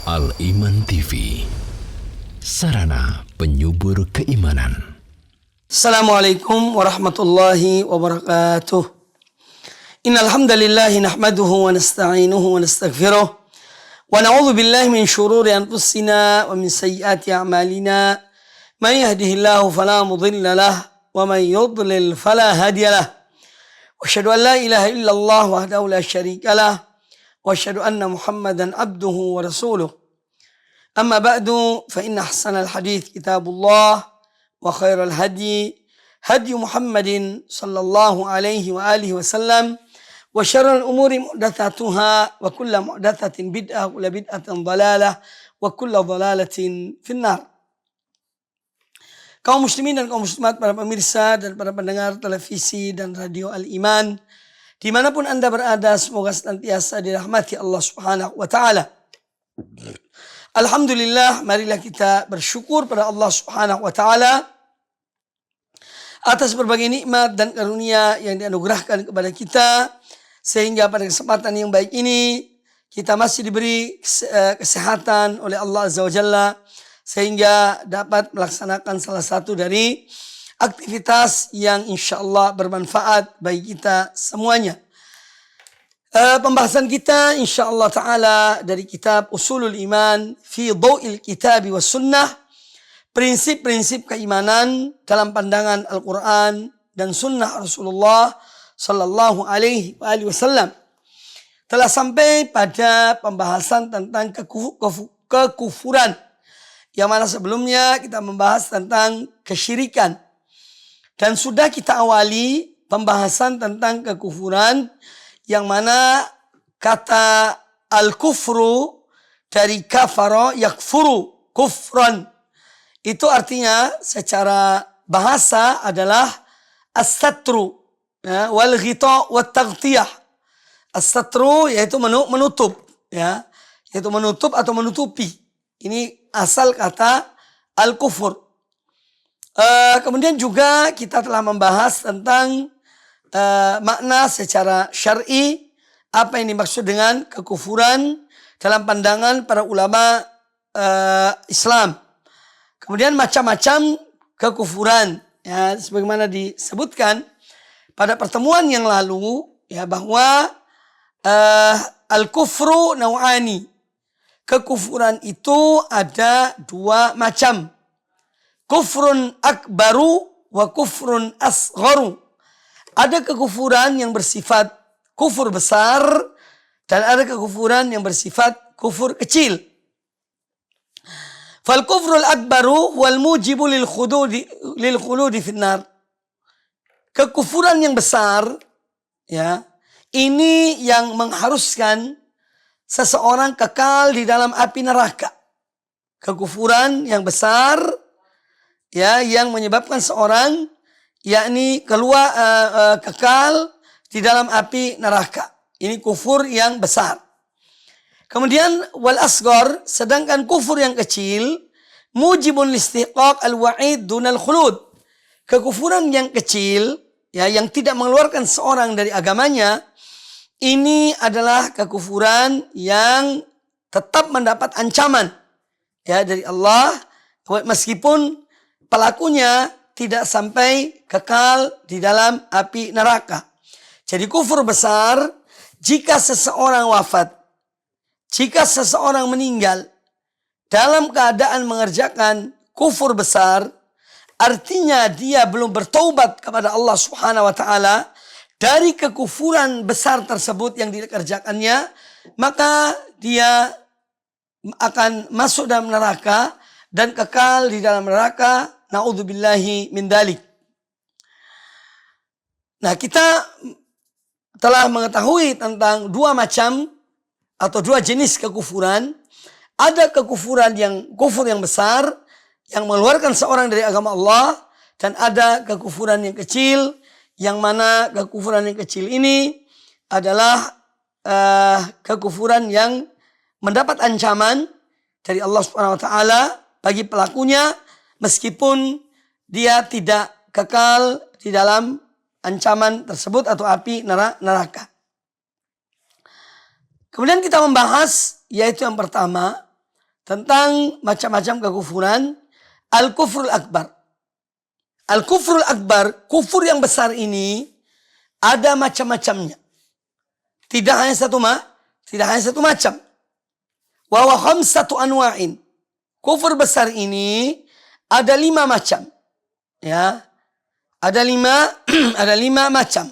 Al-Iman TV, sarana penyubur keimanan. Assalamualaikum warahmatullahi wabarakatuh. Innal hamdalillah nahmaduhu wa nasta'inuhu wa nastaghfiruh wa na'udzu billahi min shururi anfusina wa min sayyiati a'malina. Man yahdihillahu fala mudilla lahu wa man yudlil fala hadiya lahu. Wa asyhadu an la ilaha illallah wahdahu la syarika lahu wa asyhadu anna Muhammadan abduhu wa rasuluh. Amma ba'du fa inna ahsanal hadits kitabullah wa khairal hadi Muhammadin sallallahu alaihi wa alihi wasallam wa syarrul umuri muhdatsatuha wa kullu muhdatsatin bid'ah wa kullu bid'atin dhalalah wa kullu dhalalatin finnar. Kaum muslimin dan kaum muslimat, para pemirsa dan para pendengar televisi dan radio Al-Iman, dimanapun Anda berada, semoga senantiasa dirahmati Allah Subhanahu wa Ta'ala. Alhamdulillah, marilah kita bersyukur pada Allah Subhanahu wa Ta'ala atas berbagai nikmat dan karunia yang dianugerahkan kepada kita, sehingga pada kesempatan yang baik ini kita masih diberi kesehatan oleh Allah Azza wa Jalla, sehingga dapat melaksanakan salah satu dari aktivitas yang insya Allah bermanfaat bagi kita semuanya. Pembahasan kita insya Allah Ta'ala dari kitab Usulul Iman fi Dhaw'il Kitabi was Sunnah, prinsip-prinsip keimanan dalam pandangan Al-Quran dan Sunnah Rasulullah Sallallahu Alaihi Wasallam. Telah sampai pada pembahasan tentang kekufuran, yang mana sebelumnya kita membahas tentang kesyirikan. Dan sudah kita awali pembahasan tentang kekufuran, yang mana kata al-kufru dari kafara yakfuru kufran, itu artinya secara bahasa adalah as-satru wal ghita wat taghtiyah. As-satru yaitu menutup, yaitu menutup atau menutupi. Ini asal kata al-kufur. Kemudian juga kita telah membahas tentang makna secara syar'i, apa yang dimaksud dengan kekufuran dalam pandangan para ulama Islam. Kemudian macam-macam kekufuran, sebagaimana disebutkan pada pertemuan yang lalu, bahwa al-kufru naw'ani. Kekufuran itu ada dua macam. Kufrun akbaru wa kufrun asgharu. Ada kekufuran yang bersifat kufur besar dan ada kekufuran yang bersifat kufur kecil. Fal kufrul akbaru wal mujibu lil khuludi finnar. Kekufuran yang besar, ini yang mengharuskan seseorang kekal di dalam api neraka. Kekufuran yang besar, yang menyebabkan seorang yakni keluar kekal di dalam api neraka. Ini kufur yang besar. Kemudian wal asghar, sedangkan kufur yang kecil, mujibun listiqaq al-wa'id dunal khulud. Kekufuran yang kecil, yang tidak mengeluarkan seorang dari agamanya, ini adalah kekufuran yang tetap mendapat ancaman dari Allah, meskipun pelakunya tidak sampai kekal di dalam api neraka. Jadi kufur besar, jika seseorang wafat, jika seseorang meninggal dalam keadaan mengerjakan kufur besar, artinya dia belum bertaubat kepada Allah Subhanahu wa Ta'ala dari kekufuran besar tersebut yang dikerjakannya, maka dia akan masuk dalam neraka dan kekal di dalam neraka. Na'udzubillahi min dalik. Nah, kita telah mengetahui tentang dua macam atau dua jenis kekufuran. Ada kekufuran yang kufur yang besar, yang mengeluarkan seorang dari agama Allah, dan ada kekufuran yang kecil, yang mana kekufuran yang kecil ini adalah kekufuran yang mendapat ancaman dari Allah Subhanahu wa Ta'ala bagi pelakunya, meskipun dia tidak kekal di dalam ancaman tersebut atau api neraka. Kemudian kita membahas, yaitu yang pertama, tentang macam-macam kekufuran. Al-kufrul akbar. Al-kufrul akbar, kufur yang besar ini ada macam-macamnya. Tidak hanya satu macam. Wa huwa khamsatu anwa'in. Kufur besar ini ada 5 macam. Ya. Ada 5 macam.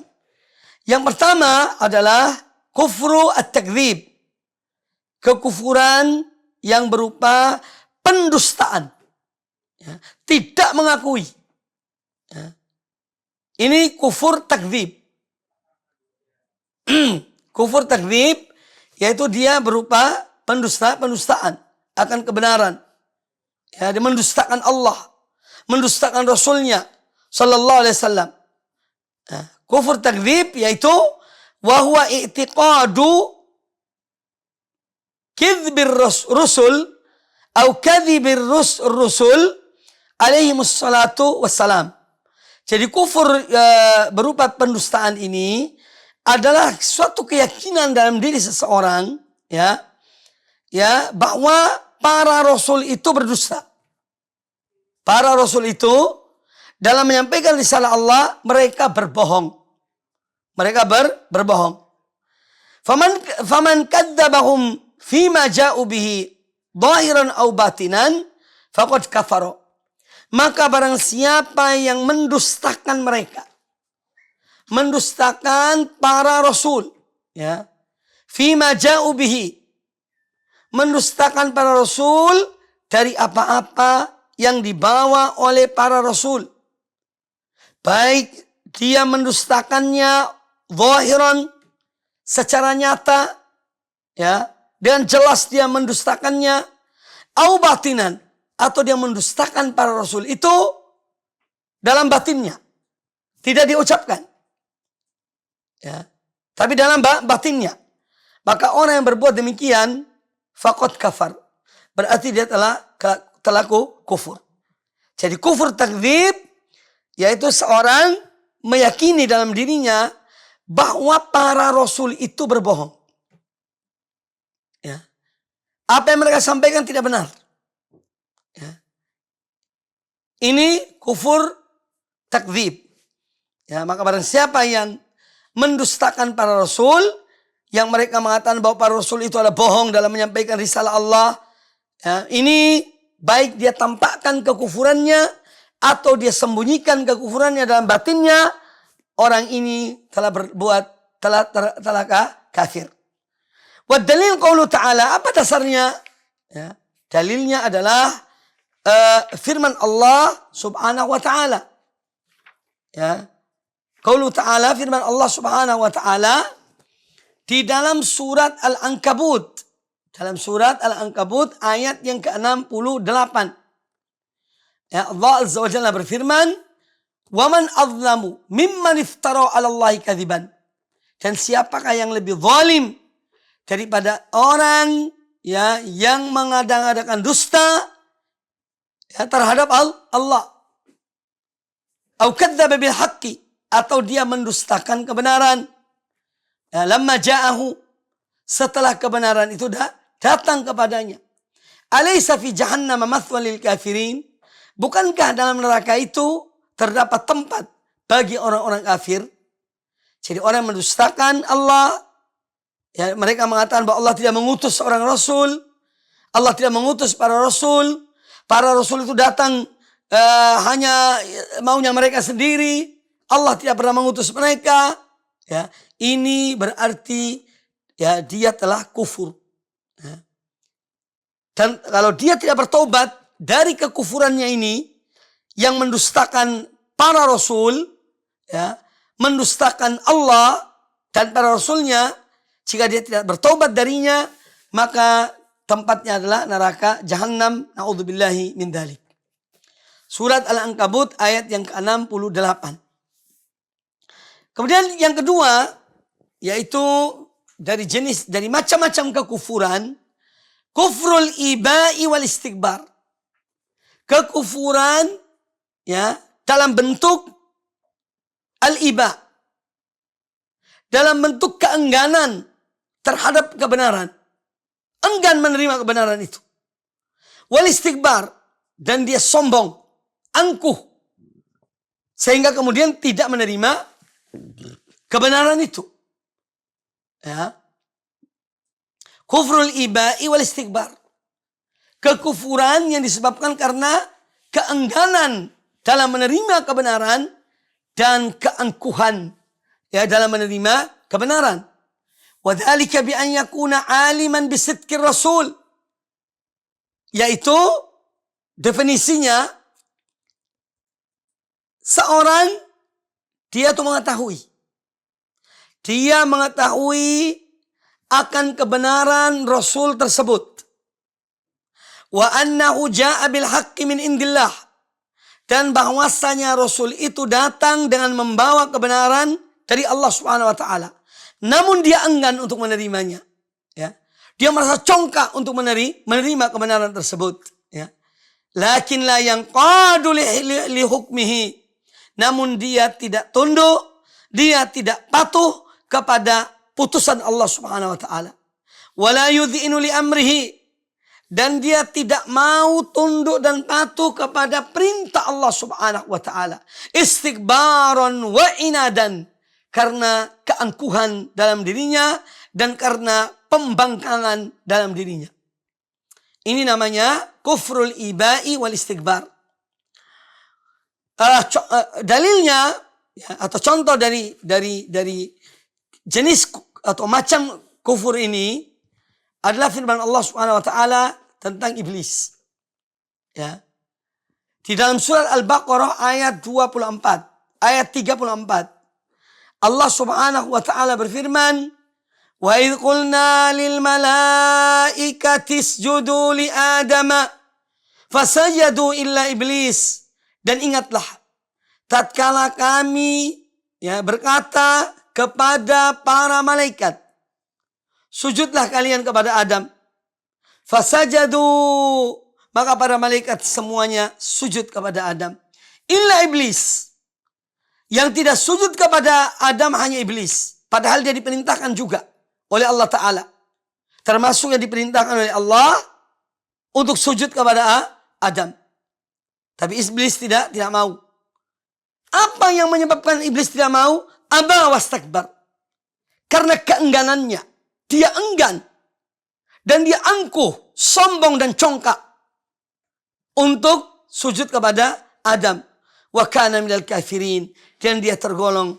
Yang pertama adalah kufru at-takdzib. Kekufuran yang berupa pendustaan. Ya. Tidak mengakui. Ya. Ini kufur takdzib. Kufur takdzib yaitu dia berupa pendustaan akan kebenaran. Ya, dia mendustakan Allah, mendustakan Rasulnya sallallahu alaihi wasallam. Ya, kufur takdzib yaitu wa huwa i'tiqadu kadzibir rusul atau kadzibir rusul alaihimus salatu wassalam. Jadi kufur berupa pendustaan ini adalah suatu keyakinan dalam diri seseorang, ya bahwa para rasul itu berdusta. Para rasul itu dalam menyampaikan risalah Allah mereka berbohong. Mereka berbohong. Faman kadzdzabahum fima ja'u bihi dhahiran aw batinan faqad kafara. Maka barang siapa yang mendustakan mereka, mendustakan para rasul, ya, fima ja'u bihi, mendustakan para rasul dari apa-apa yang dibawa oleh para rasul, baik dia mendustakannya zahiran, secara nyata, ya, dengan jelas dia mendustakannya, au batinan, atau dia mendustakan para rasul itu dalam batinnya, tidak diucapkan, ya, tapi dalam batinnya. Maka orang yang berbuat demikian faqad kafar, berarti dia telah kufur. Jadi kufur takdzib yaitu seorang meyakini dalam dirinya bahwa para rasul itu berbohong. Ya. Apa yang mereka sampaikan tidak benar. Ya. Ini kufur takdzib. Ya, maka barang siapa yang mendustakan para rasul, yang mereka mengatakan bahwa para rasul itu adalah bohong dalam menyampaikan risalah Allah, ya, ini baik dia tampakkan kekufurannya atau dia sembunyikan kekufurannya dalam batinnya, orang ini telah kafir. Wa dalil qaulu ta'ala, apa dasarnya? Ya, dalilnya adalah firman Allah subhanahu wa ta'ala. Ya. Qaulu ta'ala, firman Allah subhanahu wa ta'ala di dalam surat Al-Ankabut. Dalam surat Al-Ankabut ayat yang ke-68. Ya, Allah Azza wa Jalla berfirman, "Wa man azlamu mimman iftara 'ala Allahi kadziban." Dan siapakah yang lebih zalim daripada orang, ya, yang mengada-ngadakan dusta, ya, terhadap Allah. Au kadzdzaba bil haqqi, atau dia mendustakan kebenaran. Ya, lamma ja'ahu, setelah kebenaran itu datang kepadanya. Alaysa fi jahannam mathwal lil kafirin? Bukankah dalam neraka itu terdapat tempat bagi orang-orang kafir? Jadi orang yang mendustakan Allah, ya, mereka mengatakan bahwa Allah tidak mengutus seorang rasul, Allah tidak mengutus para rasul itu datang hanya maunya mereka sendiri, Allah tidak pernah mengutus mereka. Ya, ini berarti, ya, dia telah kufur. Ya. Dan kalau dia tidak bertobat dari kekufurannya ini, yang mendustakan para rasul, ya, mendustakan Allah dan para rasulnya, jika dia tidak bertobat darinya, maka tempatnya adalah neraka Jahannam. Na'udzubillahi min dzalik. Surat Al-Ankabut ayat yang ke-68. Kemudian yang kedua, yaitu dari macam-macam kekufuran, kufrul iba'i wal istikbar. Kekufuran, ya, dalam bentuk al-iba, dalam bentuk keengganan terhadap kebenaran, enggan menerima kebenaran itu. Wal istikbar, dan dia sombong, angkuh, sehingga kemudian tidak menerima kebenaran itu. Ya. Kufrul iba'i wal istikbar. Kekufuran yang disebabkan karena keengganan dalam menerima kebenaran dan keangkuhan ya dalam menerima kebenaran. Wadzalika bi an yakuna aliman bisidqir rasul. Yaitu definisinya seorang dia tuh mengetahui akan kebenaran Rasul tersebut. Wa annahu ja'a bil haqqi min indillah. Dan bahwasanya Rasul itu datang dengan membawa kebenaran dari Allah Subhanahu wa taala. Namun dia enggan untuk menerimanya, ya. Dia merasa congkak untuk menerima kebenaran tersebut, ya. Lakin la yanqadu li hukmihi. Namun dia tidak tunduk, dia tidak patuh kepada putusan Allah Subhanahu wa taala. Wala yudhinu li amrihi. Dan dia tidak mau tunduk dan patuh kepada perintah Allah Subhanahu wa taala. Istikbaran wa inadan, karena keangkuhan dalam dirinya dan karena pembangkangan dalam dirinya. Ini namanya kufrul iba'i wal istikbar. Dalilnya ya, atau contoh dari jenis atau macam kufur ini adalah firman Allah Subhanahu wa taala tentang iblis. Ya. Di dalam surat Al-Baqarah ayat 24, ayat 34. Allah Subhanahu wa taala berfirman, "Wa idz qulna lil malaikati isjudu li Adama fasajadu illa iblis." Dan ingatlah tatkala kami ya berkata kepada para malaikat, sujudlah kalian kepada Adam. Fasajadu, maka para malaikat semuanya sujud kepada Adam. Illa iblis. Yang tidak sujud kepada Adam hanya iblis. Padahal dia diperintahkan juga oleh Allah Ta'ala. Termasuk yang diperintahkan oleh Allah untuk sujud kepada Adam. Tapi iblis tidak mau. Apa yang menyebabkan iblis tidak mau? Aba wastakbar. Karena keengganannya. Dia enggan. Dan dia angkuh, sombong dan congkak. Untuk sujud kepada Adam. Wa kana minal kafirin. Dan dia tergolong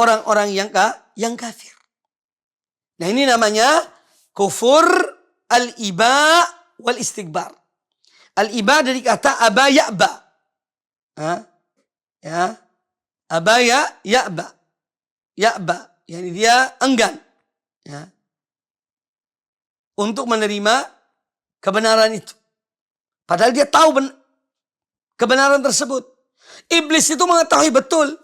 orang-orang yang kafir. Nah ini namanya kufur al-iba wal istikbar. Al-iba dari kata aba ya'ba. Ya. Aba ya'ba. Ya'ba. Yani dia enggan. Ya. Untuk menerima kebenaran itu. Padahal dia tahu kebenaran tersebut. Iblis itu mengetahui betul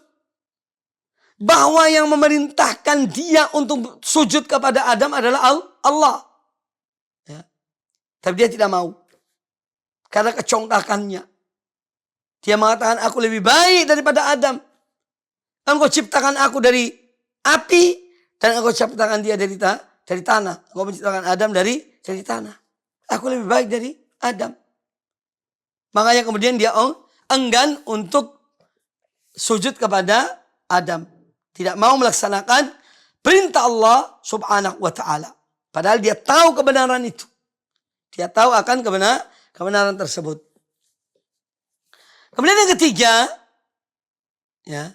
bahwa yang memerintahkan dia untuk sujud kepada Adam adalah Allah. Ya. Tapi dia tidak mau. Karena kecongkakannya. Dia mengatakan, aku lebih baik daripada Adam. Engkau ciptakan aku dari api dan engkau ciptakan dia dari tanah. Engkau menciptakan Adam dari tanah. Aku lebih baik dari Adam. Makanya kemudian dia enggan untuk sujud kepada Adam. Tidak mau melaksanakan perintah Allah Subhanahu wa ta'ala. Padahal dia tahu kebenaran itu. Dia tahu akan kebenaran tersebut. Kemudian yang ketiga, ya,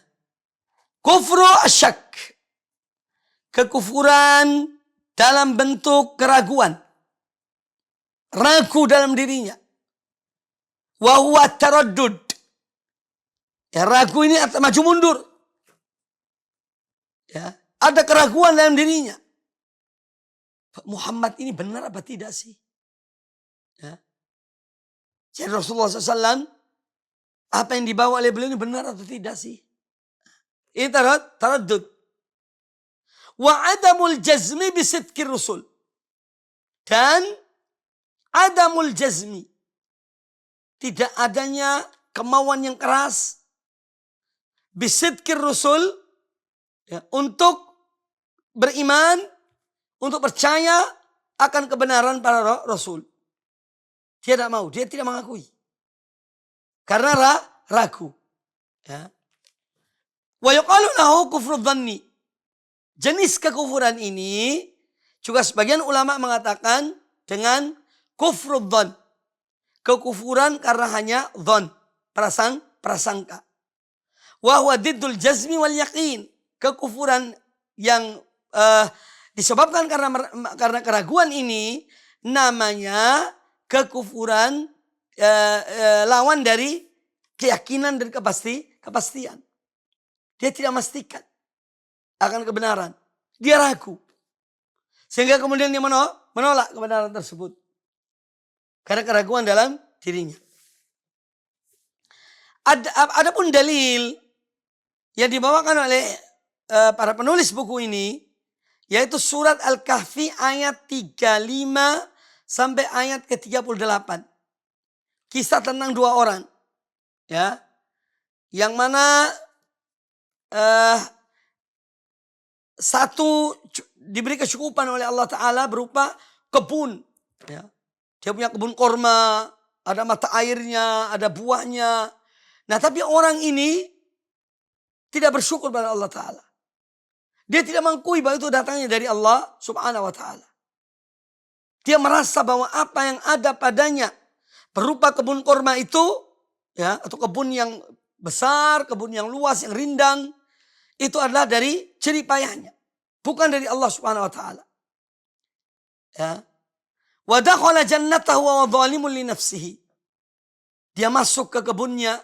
kufru asyak. Kekufuran dalam bentuk keraguan. Ragu dalam dirinya. Wa huwa taraddud. Ya, ragu ini maju mundur. Ya, ada keraguan dalam dirinya. Muhammad ini benar apa tidak sih? Ya. Jadi Rasulullah SAW, apa yang dibawa oleh beliau ini benar atau tidak sih? Ini taraddud. Wa adamul jazmi bisidqir rusul. Dan adamul jazmi. Tidak adanya kemauan yang keras bisidqir rusul, ya, untuk beriman, untuk percaya akan kebenaran para rasul. Dia tidak mau, dia tidak mengakui. Karena ragu. Ya. Wa yuqalu lahu kufru dhanni. Jenis kekufuran ini juga sebagian ulama mengatakan dengan kufru dhan. Kekufuran karena hanya dhan, prasangka. Wa huwa diddul jazmi wal yaqin. Kekufuran yang disebabkan karena keraguan ini namanya kekufuran lawan dari keyakinan dan kepastian. Dia tidak memastikan akan kebenaran. Dia ragu. Sehingga kemudian dia menolak kebenaran tersebut. Karena keraguan dalam dirinya. Adapun dalil yang dibawakan oleh para penulis buku ini, yaitu surat Al-Kahfi ayat 35 sampai ayat ke-38. Kisah tentang dua orang. Ya. Yang mana satu diberi kecukupan oleh Allah Ta'ala berupa kebun. Ya. Dia punya kebun korma, ada mata airnya, ada buahnya. Nah tapi orang ini tidak bersyukur pada Allah Ta'ala. Dia tidak mengakui bahwa itu datangnya dari Allah Subhanahu Wa Ta'ala. Dia merasa bahwa apa yang ada padanya berupa kebun korma itu, ya, atau kebun yang besar, kebun yang luas, yang rindang, itu adalah dari jerih payahnya, bukan dari Allah Subhanahu Wa Ta'ala. Ya. Wa dakhala jannatahu wa dhalimun li nafsihi. Dia masuk ke kebunnya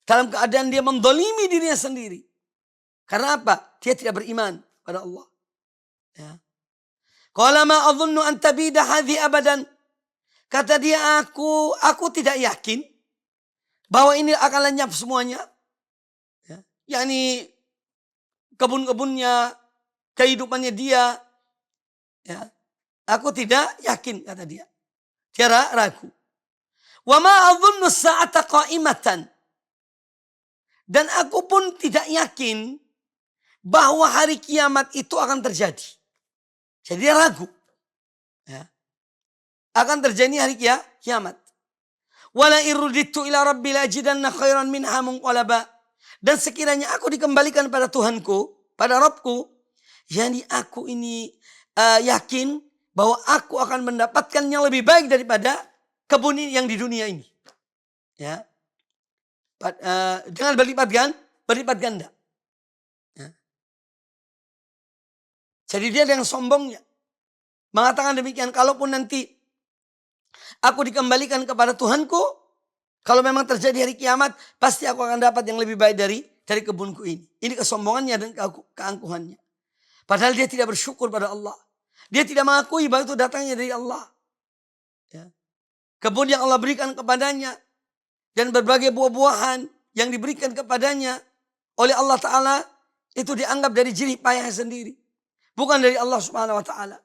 dalam keadaan dia mendolimi dirinya sendiri. Karena apa? Dia tidak beriman pada Allah. Ya. Qala ma adhunnu an tabida hadhi abadan. Kata dia, aku tidak yakin bahwa ini akan lenyap semuanya. Ya. Yakni kebun-kebunnya, kehidupannya dia. Ya. Aku tidak yakin, kata dia. Dia ragu. Wa ma adhunnu sa'ata qa'imatan. Dan aku pun tidak yakin bahwa hari kiamat itu akan terjadi. Jadi dia ragu. Ya. Akan terjadi hari kiamat. Wala irudittu ila rabbil ajidanna khairan minha munqalaba. Dan sekiranya aku dikembalikan pada Tuhanku, pada Rabbku, yani aku ini yakin bahwa aku akan mendapatkan yang lebih baik daripada kebun yang di dunia ini. Ya. Dengan berlipat ganda. Ya. Jadi dia dengan sombongnya mengatakan demikian, kalaupun nanti aku dikembalikan kepada Tuhanku, kalau memang terjadi hari kiamat, pasti aku akan dapat yang lebih baik dari kebunku ini. Ini kesombongannya dan keangkuhannya. Padahal dia tidak bersyukur pada Allah. Dia tidak mengakui bahwa itu datangnya dari Allah. Ya. Kebun yang Allah berikan kepadanya dan berbagai buah-buahan yang diberikan kepadanya oleh Allah Ta'ala itu dianggap dari jerih payah sendiri. Bukan dari Allah Subhanahu Wa Ta'ala.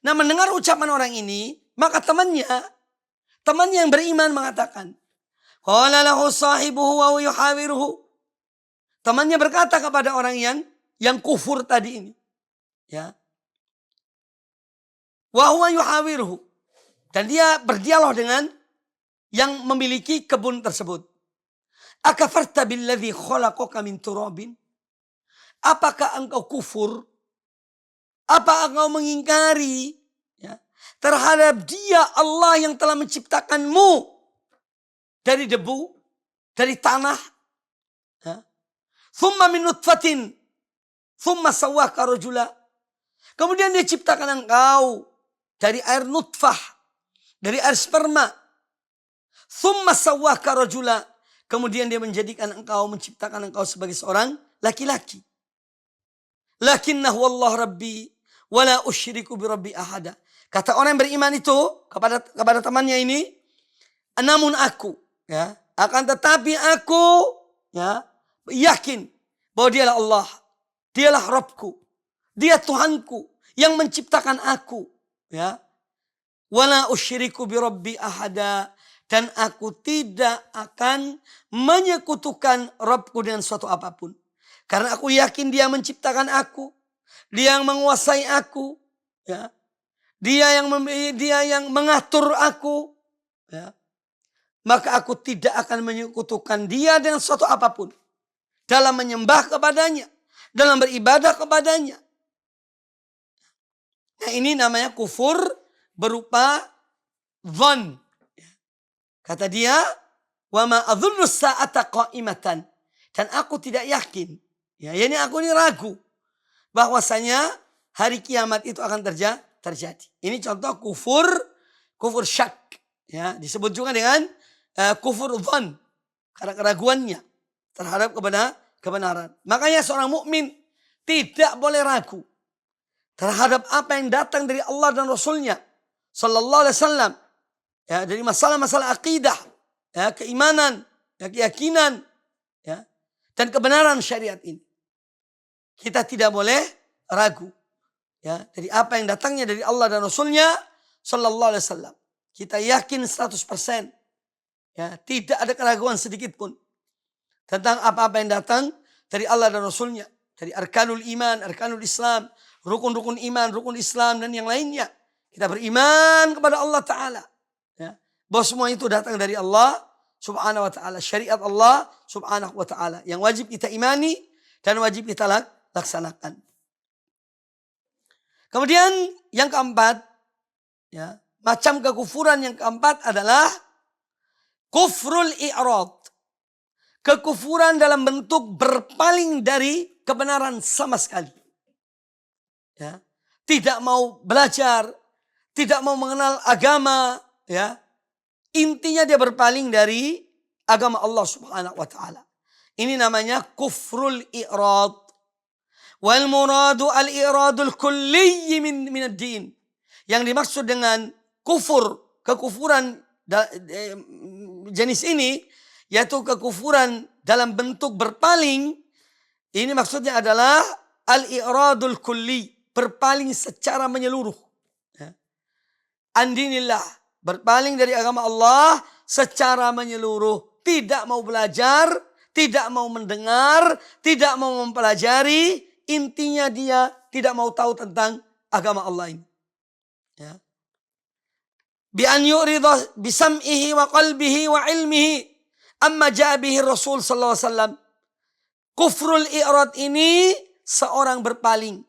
Nah, mendengar ucapan orang ini, maka temannya yang beriman mengatakan, qala lahu sahibuhu wa yuhawiruhu. Temannya berkata kepada orang yang kufur tadi ini, ya. Wa huwa yuhawiruhu. Dan dia berdialog dengan yang memiliki kebun tersebut. Akafarta billadzi khalaqaka min turabin? Apakah engkau kufur? Apa engkau mengingkari, ya, terhadap dia Allah yang telah menciptakanmu dari debu, dari tanah, ya. Thumma min nutfatin, thumma sawwaka rajula. Kemudian dia ciptakan engkau dari air nutfah, dari air sperma. Thumma sawwaka rajula. Kemudian dia menciptakan engkau sebagai seorang laki-laki. Lakinnahu Allah Rabbi wala usyriku bi rabbi ahada. Kata orang yang beriman itu kepada temannya ini, namun aku, ya, akan tetapi aku, ya, yakin bahwa dialah Allah, dialah Rabbku, dia Tuhanku yang menciptakan aku, ya. Wala usyriku bi rabbi ahada, dan aku tidak akan menyekutukan Rabbku dengan suatu apapun. Karena aku yakin dia menciptakan aku, dia yang menguasai aku, ya. Dia yang mengatur aku, ya, maka aku tidak akan menyekutukan dia dengan suatu apapun dalam menyembah kepadanya, dalam beribadah kepadanya. Nah, ini namanya kufur berupa dzan. Kata dia, wa ma adzunnu sa'ata qa'imatan, dan aku tidak yakin, ya, ini aku ini ragu bahwasanya hari kiamat itu akan terjadi. Ini contoh kufur syak, ya, disebut juga dengan kufur dzan, karena keraguannya terhadap kebenaran. Makanya seorang mukmin tidak boleh ragu terhadap apa yang datang dari Allah dan Rasulnya sallallahu alaihi wasallam, ya, dari masalah-masalah akidah, ya, keimanan, ya, keyakinan, ya, dan kebenaran syariat ini. Kita tidak boleh ragu, ya, dari apa yang datangnya dari Allah dan Rasulnya sallallahu alaihi wasallam. Kita yakin 100%, ya, tidak ada keraguan sedikit pun tentang apa-apa yang datang dari Allah dan Rasulnya, dari arkanul iman, arkanul Islam, rukun-rukun iman, rukun Islam, dan yang lainnya. Kita beriman kepada Allah Ta'ala, ya, bahwa semua itu datang dari Allah Subhanahu wa Ta'ala, syariat Allah Subhanahu wa Ta'ala yang wajib kita imani dan wajib kita laksanakan. Kemudian yang keempat, ya, macam kekufuran yang keempat adalah kufrul i'rad. Kekufuran dalam bentuk berpaling dari kebenaran sama sekali. Ya, tidak mau belajar, tidak mau mengenal agama, ya. Intinya dia berpaling dari agama Allah Subhanahu wa Ta'ala. Ini namanya kufrul i'rad. Wal muradu al-i'radul kulli min ad-din. Yang dimaksud dengan kekufuran jenis ini, yaitu kekufuran dalam bentuk berpaling. Ini maksudnya adalah al-i'radul kulli, berpaling secara menyeluruh. Ya. Andinillah, berpaling dari agama Allah secara menyeluruh. Tidak mau belajar, tidak mau mendengar, tidak mau mempelajari. Intinya dia tidak mau tahu tentang agama Allah ini. Ya. Bi an yu'ridha bisam'ihi wa qalbihi wa ilmihi amma ja'a bihi Rasul sallallahu alaihi wasallam. Kufrul i'rad ini seorang berpaling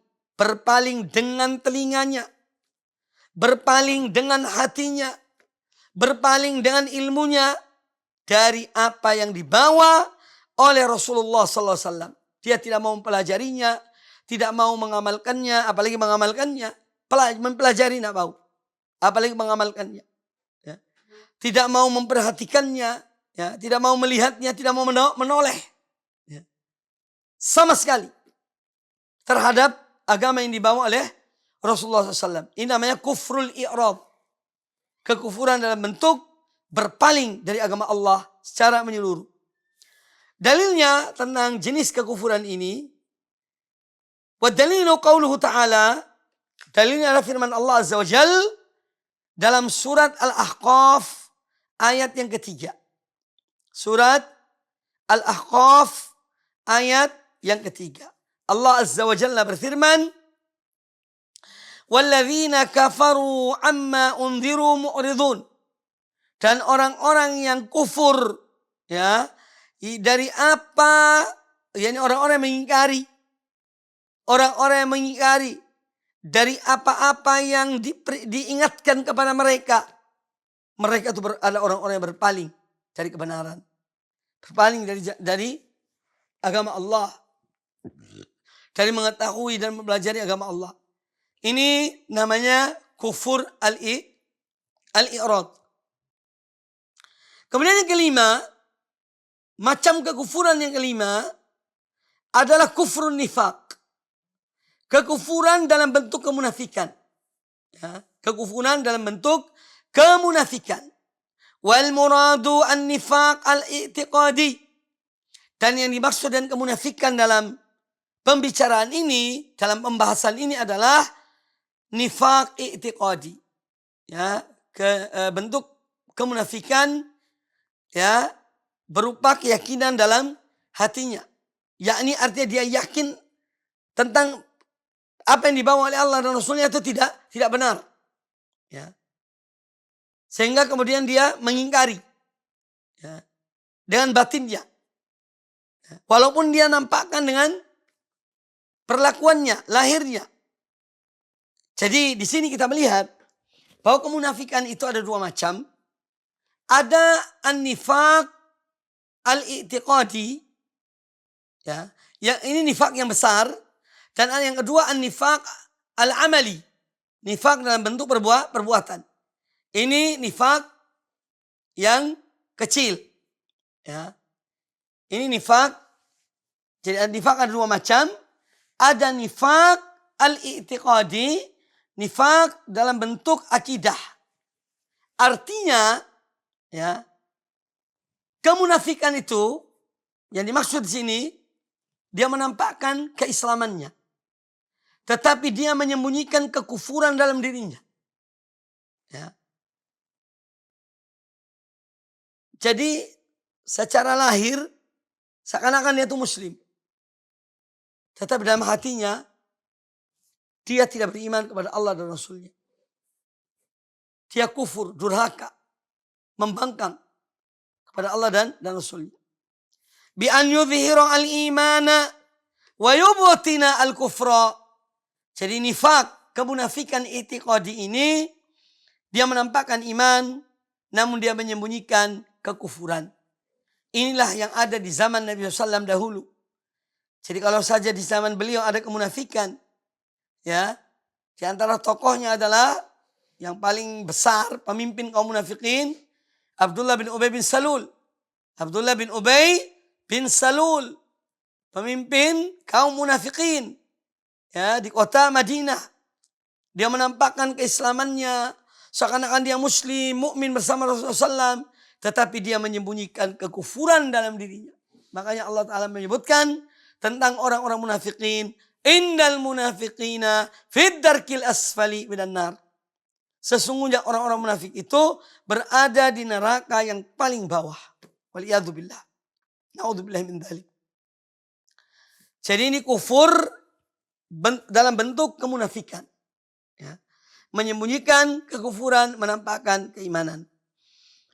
dengan telinganya, berpaling dengan hatinya, berpaling dengan ilmunya dari apa yang dibawa oleh Rasulullah sallallahu alaihi wasallam. Dia tidak mau mempelajarinya, tidak mau mengamalkannya, apalagi mengamalkannya. Mempelajari tidak mau, apalagi mengamalkannya. Ya. Tidak mau memperhatikannya, ya. Tidak mau melihatnya, tidak mau menoleh, ya, sama sekali terhadap agama yang dibawa oleh Rasulullah SAW. Ini namanya kufrul i'rad. Kekufuran dalam bentuk berpaling dari agama Allah secara menyeluruh. Dalilnya tentang jenis kekufuran ini, wa dalilu qauluhu ta'ala, dalilnya adalah firman Allah Azza wa Jal dalam surat Al-Ahqaf ayat yang ketiga. Surat Al-Ahqaf ayat yang ketiga. Allah Azza wa Jalla berfirman, walladzina kafaru amma unziru mu'ridun. Dan orang-orang yang kufur, ya, dari apa, yakni orang-orang yang mengingkari, orang-orang yang mengingkari dari apa-apa yang diingatkan kepada mereka. Mereka itu adalah orang-orang yang berpaling dari kebenaran, berpaling dari agama Allah, dari mengetahui dan mempelajari agama Allah. Ini namanya kufur al-i'rad. Kemudian yang kelima, macam kekufuran yang kelima adalah kufrun nifaq. Kekufuran dalam bentuk kemunafikan. Ya, kekufuran dalam bentuk kemunafikan. Wal muradu an-nifaq al-i'tiqadi. Dan yang dimaksud dengan kemunafikan dalam pembicaraan ini, dalam pembahasan ini adalah nifaq i'tiqadi. Ya, bentuk kemunafikan, ya, berupa keyakinan dalam hatinya. Yakni artinya dia yakin tentang apa yang dibawa oleh Allah dan Rasulnya itu tidak benar. Ya. Sehingga kemudian dia mengingkari, ya, dengan batinnya. Walaupun dia nampakkan dengan perlakuannya, lahirnya. Jadi di sini kita melihat bahwa kemunafikan itu ada dua macam. Ada an-nifaq al-i'tiqadi, ya, yang ini nifak yang besar, dan yang kedua an-nifaq al-amali, nifak dalam bentuk perbuatan. Ini nifak yang kecil, ya. Ini nifak. Jadi nifak ada dua macam. Ada nifak al-i'tiqadi, nifak dalam bentuk akidah. Artinya, ya, kemunafikan itu yang dimaksud di sini, dia menampakkan keislamannya, tetapi dia menyembunyikan kekufuran dalam dirinya. Ya. Jadi secara lahir seakan-akan dia itu muslim, tetapi dalam hatinya dia tidak beriman kepada Allah dan Rasulnya. Dia kufur, durhaka, membangkang kepada Allah dan Rasulnya. Bi an yudhhira al-imana wa yubtina al-kufra. Jadi nifak, kemunafikan i'tiqadi ini, dia menampakkan iman namun dia menyembunyikan kekufuran. Inilah yang ada di zaman Nabi SAW dahulu. Jadi kalau saja di zaman beliau ada kemunafikan, ya, di antara tokohnya adalah yang paling besar pemimpin kaum munafikin, Abdullah bin Ubay bin Salul. Abdullah bin Ubay bin Salul, pemimpin kaum munafikin, ya, di kota Madinah. Dia menampakkan keislamannya, seakan-akan dia muslim, mukmin bersama Rasulullah SAW, tetapi dia menyembunyikan kekufuran dalam dirinya. Makanya Allah Ta'ala menyebutkan tentang orang-orang munafikin, innal munafiqina fid darkil asfali minan nar. Sesungguhnya orang-orang munafik itu berada di neraka yang paling bawah. Waliyadzubillah. Na'udzubillah min dzalik. Jadi ini kufur dalam bentuk kemunafikan. Ya. Menyembunyikan kekufuran, menampakkan keimanan.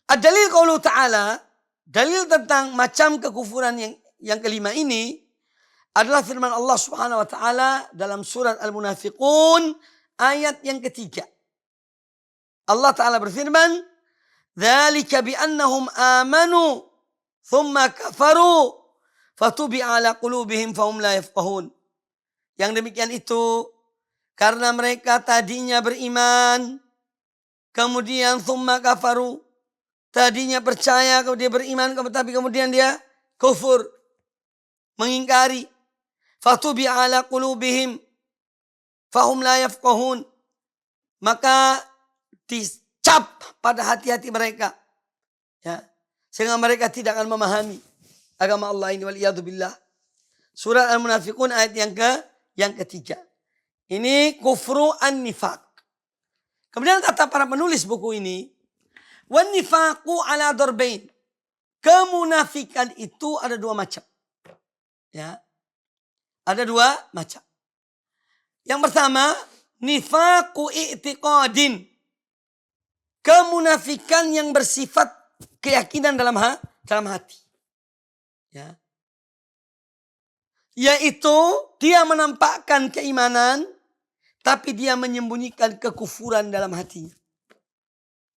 Ad-dalil qaulu ta'ala, dalil tentang macam kekufuran yang kelima ini adalah firman Allah Subhanahu wa taala dalam surat Al-Munafiqun ayat yang ketiga. Allah Ta'ala berfirman, "Dzalika bi'annahum amanu thumma kafaru fatubi'a ala qulubihim fahum la yafqahun." Yang demikian itu karena mereka tadinya beriman, kemudian thumma kafaru, tadinya percaya, kemudian beriman, tapi kemudian dia kufur, mengingkari. Fatubi'a ala qulubihim fahum la yafqahun. Maka dicap pada hati-hati mereka, ya, sehingga mereka tidak akan memahami agama Allah ini. Waliyadzubillah. Surat Al-Munafiqun ayat yang ketiga. Ini kufru an-nifaq. Kemudian kata para penulis buku ini, wan nifaqu ala darbain. Kemunafikan itu ada dua macam. Ya. Ada dua macam. Yang pertama, nifaqu i'tiqadin. Kemunafikan yang bersifat keyakinan dalam hati. Ya. Yaitu dia menampakkan keimanan, tapi dia menyembunyikan kekufuran dalam hatinya.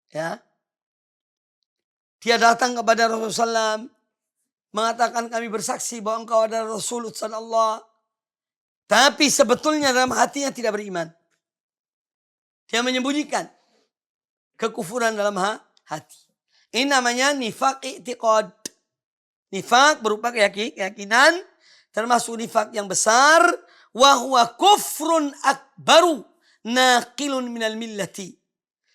Ya. Dia datang kepada Rasulullah SAW, mengatakan kami bersaksi bahwa engkau adalah Rasul utusan Allah. Tapi sebetulnya dalam hatinya tidak beriman. Dia menyembunyikan kekufuran dalam hati. Ini namanya nifaq i'tiqad. Nifaq berupa keyakinan, termasuk nifaq yang besar. Wa huwa kufrun akbaru naqilun minal millati.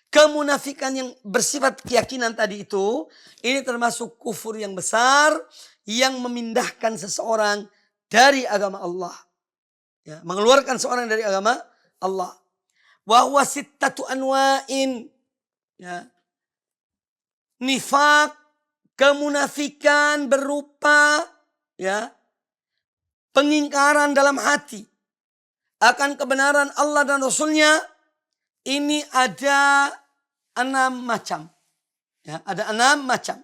Kemunafikan yang bersifat keyakinan tadi itu, ini termasuk kufur yang besar yang memindahkan seseorang dari agama Allah. Ya, mengeluarkan seorang dari agama Allah. Wa huwa sittatu anwa'in. Ya. Nifak, kemunafikan berupa, ya, pengingkaran dalam hati akan kebenaran Allah dan Rasulnya. Ini ada 6 macam. Ya, ada 6 macam.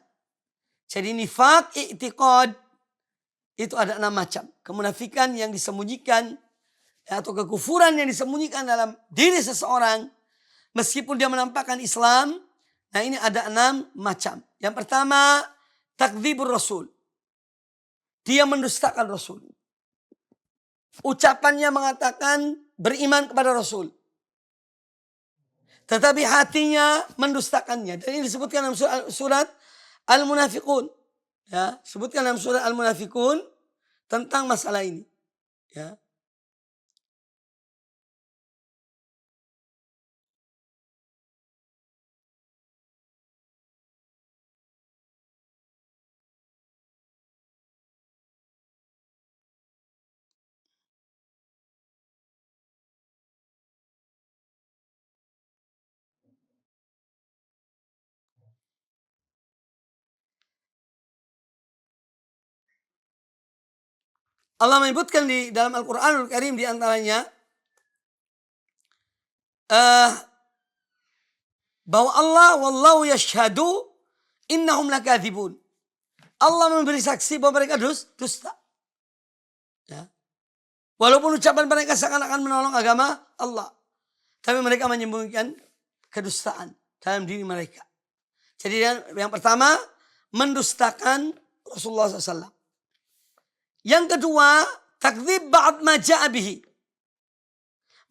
Jadi nifak i'tiqad itu ada 6 macam. Kemunafikan yang disembunyikan, ya, atau kekufuran yang disembunyikan dalam diri seseorang meskipun dia menampakkan Islam. Nah, ini ada 6 macam. Yang pertama, takdzibur rasul. Dia mendustakan Rasul. Ucapannya mengatakan beriman kepada Rasul, tetapi hatinya mendustakannya. Dan ini disebutkan dalam surat Al-Munafiqun. Ya, sebutkan dalam surat Al-Munafiqun tentang masalah ini. Ya. Allah menyebutkan di dalam Al-Quranul Karim di antaranya bahwa Allah wallahu yashhadu innahum lakadzibun. Allah memberi saksi bahwa mereka dusta. Ya. Walaupun ucapan mereka seakan-akan menolong agama Allah, tapi mereka menyembunyikan kedustaan dalam diri mereka. Jadi yang pertama, mendustakan Rasulullah SAW. Yang kedua, takdzib ba'd ma ja'a bihi.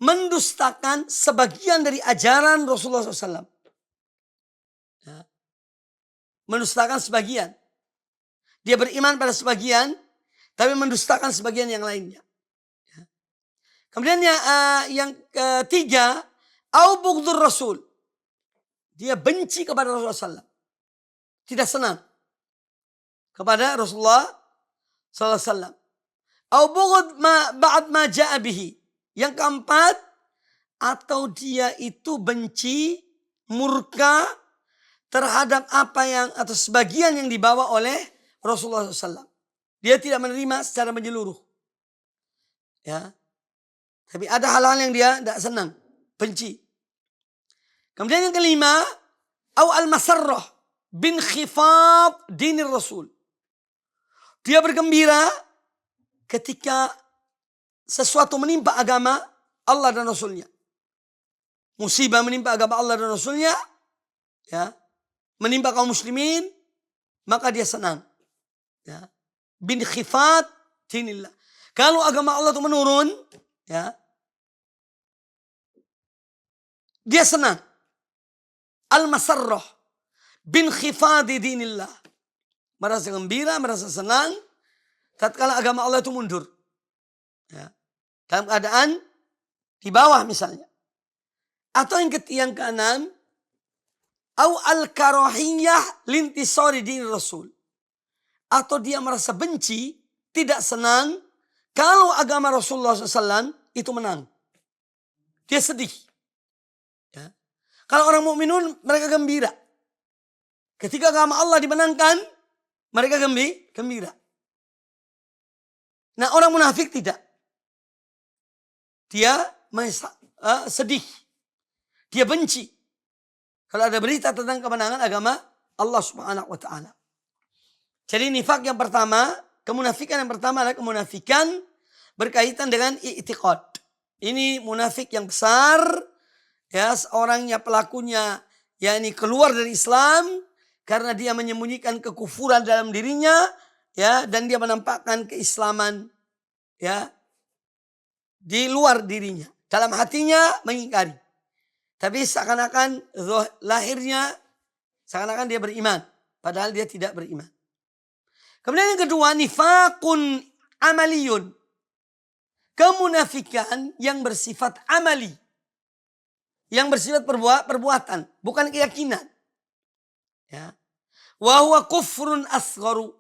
Mendustakan sebagian dari ajaran Rasulullah SAW. Ya. Mendustakan sebagian. Dia beriman pada sebagian, tapi mendustakan sebagian yang lainnya. Ya. Kemudian yang ketiga, au bughdhur Rasul. Dia benci kepada Rasulullah SAW. Tidak senang kepada Rasulullah SAW. Au bughd ba'd ma ja'a bihi. Yang keempat, atau dia itu benci, murka terhadap apa yang atau sebagian yang dibawa oleh Rasulullah SAW. Dia tidak menerima secara menyeluruh. Ya. Tapi ada hal-hal yang dia tidak senang, benci. Kemudian yang kelima, au al-masarrah bin khifad dinir Rasul. Dia bergembira ketika sesuatu menimpa agama Allah dan Rasulnya. Musibah menimpa agama Allah dan Rasulnya, ya, menimpa kaum muslimin, maka dia senang. Ya. Bin khifat dinillah. Kalau agama Allah itu menurun, ya, dia senang. Al-masarrah bin khifadi dinillah. Merasa gembira, merasa senang tatkala agama Allah itu mundur. Ya. Dalam keadaan di bawah misalnya. Atau yang keenam, au al-karahiyah lintisari din Rasul. Atau dia merasa benci, tidak senang kalau agama Rasulullah SAW itu menang. Dia sedih. Ya. Kalau orang mukminun mereka gembira. Ketika agama Allah dimenangkan, mereka gembira. Nah, orang munafik tidak. Dia sedih. Dia benci kalau ada berita tentang kemenangan agama Allah Subhanahu wa taala. Jadi nifak yang pertama, kemunafikan yang pertama adalah kemunafikan berkaitan dengan i'tiqad. Ini munafik yang besar, ya, seorangnya pelakunya yakni keluar dari Islam karena dia menyembunyikan kekufuran dalam dirinya, ya, dan dia menampakkan keislaman, ya, di luar dirinya. Dalam hatinya mengingkari. Tapi seakan-akan lahirnya seakan-akan dia beriman. Padahal dia tidak beriman. Kemudian yang kedua, nifakun amaliyun. Kemunafikan yang bersifat amali. Yang bersifat perbuatan. Bukan keyakinan. Ya. Wa huwa kufrun asgharu.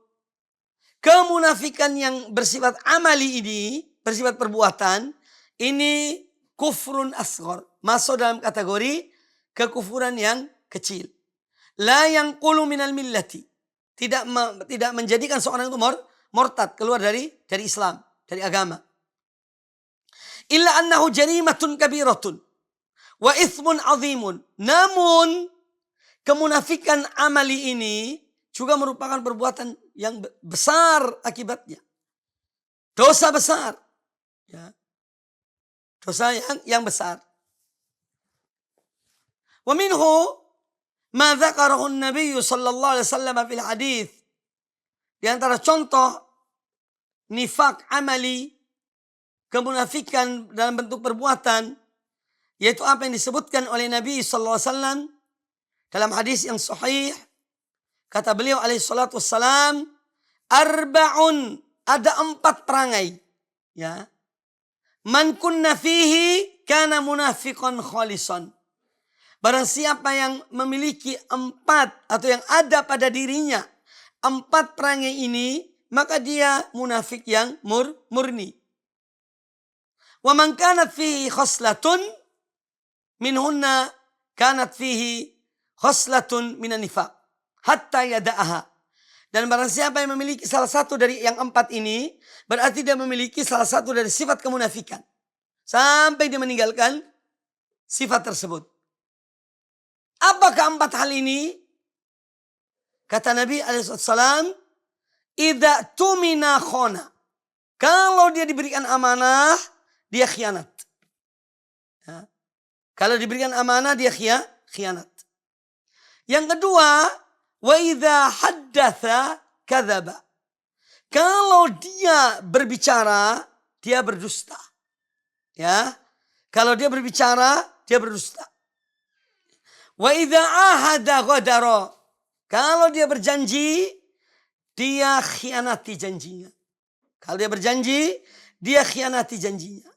Kemunafikan yang bersifat amali ini, bersifat perbuatan, ini kufrun asghar, masuk dalam kategori kekufuran yang kecil. La yanqulu minal millati, tidak menjadikan seorang itu murtad, keluar dari Islam, dari agama. Illa annahu jarimatun kabiratun wa ithmun azimun. Namun kemunafikan amali ini juga merupakan perbuatan yang besar akibatnya. Dosa besar. Ya. Dosa yang besar. Wa minhu ma dzakarahu an-nabiy sallallahu alaihi wasallam fil hadits. Di antara contoh nifak amali, kemunafikan dalam bentuk perbuatan, yaitu apa yang disebutkan oleh Nabi sallallahu alaihi wasallam dalam hadis yang sahih. Kata beliau alaihi salatu wassalam, arba'un, ada 4 perangai. Ya. Man kunna fihi kana munafiqan khalisan. Barang siapa yang memiliki 4 atau yang ada pada dirinya 4 perangai ini, maka dia munafik yang murni. Wa man kanat fihi khoslatun minhunna kanat fihi khoslatun minan nifaq hatta yada'aha. Dan barang siapa yang memiliki salah satu dari yang 4 ini, berarti dia memiliki salah satu dari sifat kemunafikan. Sampai dia meninggalkan sifat tersebut. Apakah 4 hal ini? Kata Nabi alaihissalam, idza tumina khona. Kalau dia diberikan amanah, dia khianat. Ya. Kalau diberikan amanah, dia khianat. Yang kedua, wa idza haddatsa kadzaba. Kalau dia berbicara, dia berdusta. Ya. Kalau dia berbicara, dia berdusta. Wa idza ahada ghadara. Kalau dia berjanji, dia khianati janjinya. Kalau dia berjanji, dia khianati janjinya.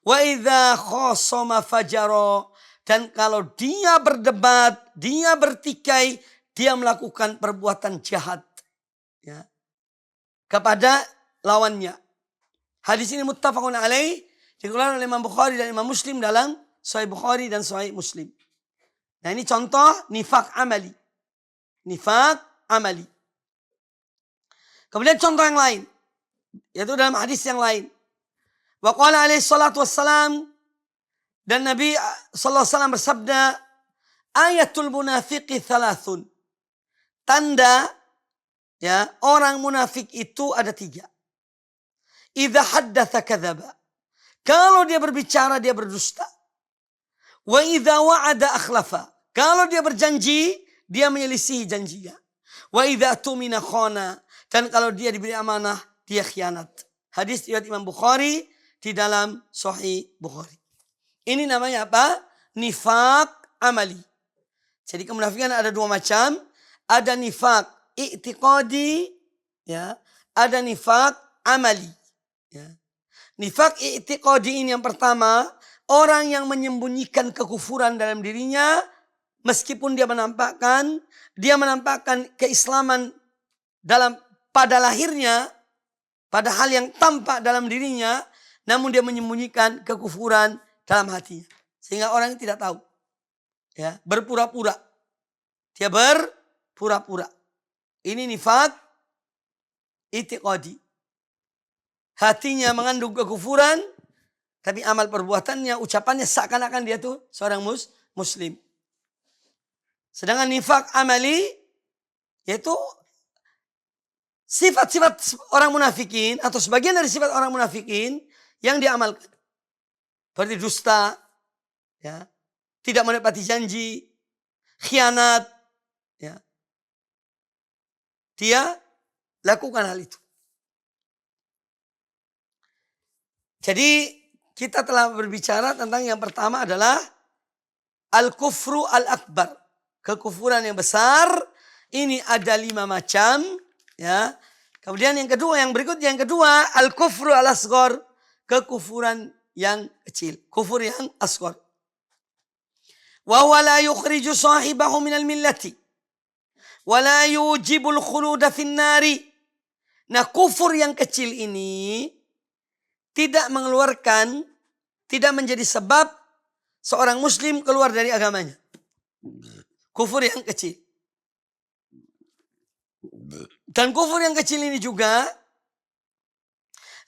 Wa idza khasama fajara. Dan kalau dia berdebat, dia bertikai, dia melakukan perbuatan jahat. Ya. Kepada lawannya. Hadis ini muttafaqun alaih. Dikeluarkan oleh Imam Bukhari dan Imam Muslim dalam Sahih Bukhari dan Sahih Muslim. Nah ini contoh nifak amali. Nifak amali. Kemudian contoh yang lain. Yaitu dalam hadis yang lain. Wa qala alaihi salatu wassalam. Dan Nabi sallallahu alaihi wasallam bersabda. Ayatul munafiqi thalathun. Tanda ya orang munafik itu ada 3. Idza haddatsa kadzaba. Kalau dia berbicara dia berdusta. Wa idza wa'ada akhlafa. Kalau dia berjanji, dia menyelisihi janjinya. Wa idza tumina khana. Dan kalau dia diberi amanah, dia khianat. Hadis riwayat Imam Bukhari di dalam Sahih Bukhari. Ini namanya apa? Nifak amali. Jadi kemunafikan ada 2 macam. Ada nifak i'tiqadi, ya. Ada nifak amali. Ya. Nifak i'tiqadi ini yang pertama, orang yang menyembunyikan kekufuran dalam dirinya, meskipun dia menampakkan keislaman pada lahirnya, pada hal yang tampak dalam dirinya, namun dia menyembunyikan kekufuran dalam hatinya, sehingga orang tidak tahu. Ya, berpura-pura. Dia berpura-pura. Ini nifak i'tiqadi. Hatinya mengandung kekufuran, tapi amal perbuatannya, ucapannya seakan-akan dia tuh seorang muslim. Sedangkan nifak amali, yaitu sifat-sifat orang munafikin, atau sebagian dari sifat orang munafikin yang diamalkan. Seperti dusta, ya, tidak menepati janji, khianat. Ya. Dia lakukan hal itu. Jadi kita telah berbicara tentang yang pertama adalah al-kufru al-akbar. Kekufuran yang besar. Ini ada 5 macam. Ya. Kemudian yang kedua al-kufru al-asghar. Kekufuran yang kecil. Kufur yang asghar. Wa huwa la yukhriju sahibahu minal millati. Wa la yujibul khuluda finnari. Nah kufur yang kecil ini tidak menjadi sebab seorang muslim keluar dari agamanya. Kufur yang kecil. Dan kufur yang kecil ini juga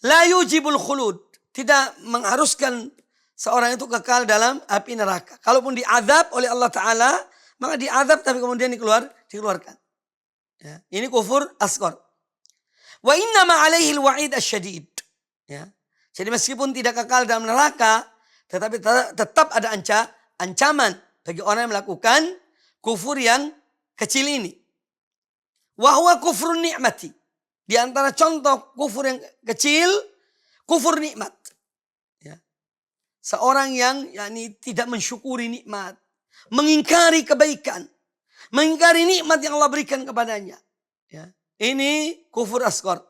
la yujibul khulud, tidak mengharuskan seorang itu kekal dalam api neraka. Kalaupun diazab oleh Allah Ta'ala, maka diadab tapi kemudian dikeluarkan. Ya, ini kufur asghar. Wa innama alaihi al-wa'id asyadid. Ya. Jadi meskipun tidak kekal dalam neraka, tetapi tetap ada ancaman bagi orang yang melakukan kufur yang kecil ini. Wa huwa kufrun ni'mati. Di antara contoh kufur yang kecil, kufur nikmat. Ya. Seorang yang tidak mensyukuri nikmat, mengingkari kebaikan, mengingkari nikmat yang Allah berikan kepadanya. Ya. Ini kufur asghar.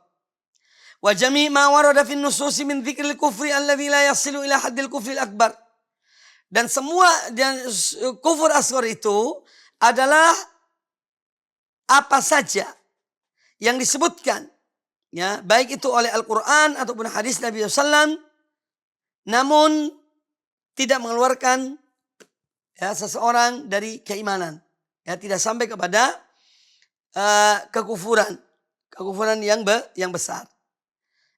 Wa jami' ma warada fi nususi min dzikril kufri alladzi la yasilu ila haddil kufril akbar. Dan semua kufur asghar itu adalah apa saja yang disebutkan, ya, baik itu oleh Al-Quran ataupun hadis Nabi SAW, namun tidak mengeluarkan, ya, seseorang dari keimanan, ya, tidak sampai kepada kekufuran yang besar.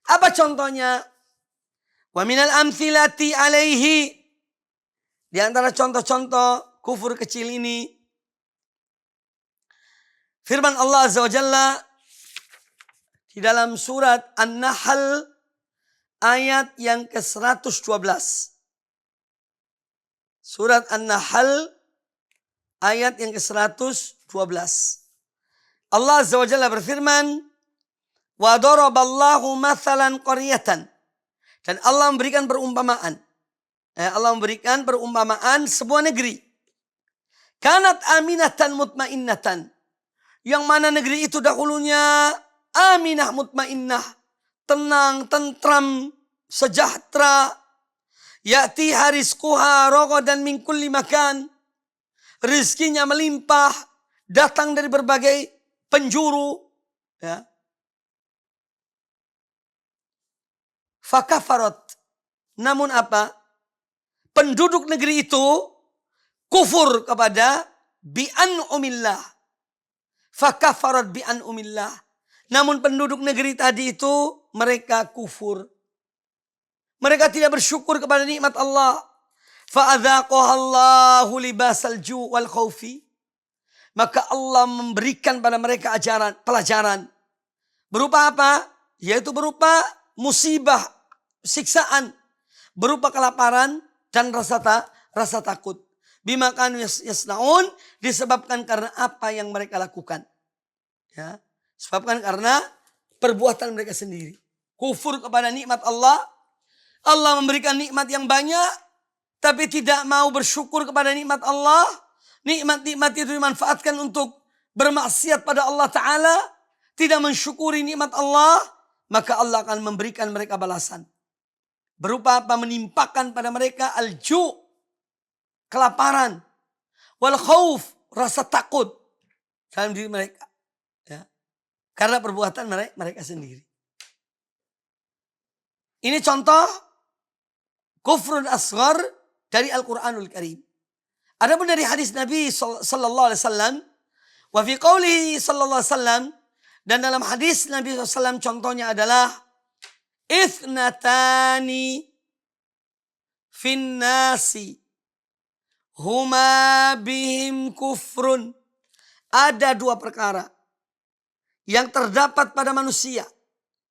Apa contohnya? Wa minal amthilati alaihi, di antara contoh-contoh kufur kecil ini, firman Allah Azza wa Jalla di dalam surat An-Nahl ayat yang ke-112. Surat An-Nahl ayat yang ke-112. Allah Azza wa Jalla berfirman, wa daraballahu mathalan qaryatan. Dan Allah memberikan perumpamaan. Allah memberikan perumpamaan sebuah negeri. Kanat aminatan mutmainnatan. Yang mana negeri itu dahulunya aminah mutmainnah. Tenang, tentram, sejahtera. Ya'tiha rizquha ragadan min kulli makan. Rizkinya melimpah. Datang dari berbagai penjuru. Ya. Fakafarat. Namun apa? Penduduk negeri itu kufur kepada bi'an'umillah. Fakafarat bi'an'umillah. Namun penduduk negeri tadi itu mereka kufur. Mereka tidak bersyukur kepada nikmat Allah. Fa'adzaqahallahu libasal ju' wal khawfi. Maka Allah memberikan pada mereka pelajaran. Berupa apa? Yaitu berupa musibah, siksaan. Berupa kelaparan dan rasa takut. Bima kanu yasnaun, disebabkan karena apa yang mereka lakukan. Ya, disebabkan karena perbuatan mereka sendiri. Kufur kepada nikmat Allah. Allah memberikan nikmat yang banyak, tapi tidak mau bersyukur kepada nikmat Allah. Nikmat-nikmat itu dimanfaatkan untuk bermaksiat pada Allah Ta'ala. Tidak mensyukuri nikmat Allah, maka Allah akan memberikan mereka balasan. Berupa apa? Menimpakan pada mereka al-ju', kelaparan, wal khauf, rasa takut dalam diri mereka. Ya. Karena perbuatan mereka sendiri. Ini contoh kufrun asghar dari Al-Quranul Karim. Adapun dari hadis Nabi sallallahu alaihi wasallam, wa fi qoulihi sallallahu alaihi wasallam, dan dalam hadis Nabi SAW contohnya adalah ithnatani finnasi huma bihim kufrun. Ada dua perkara yang terdapat pada manusia,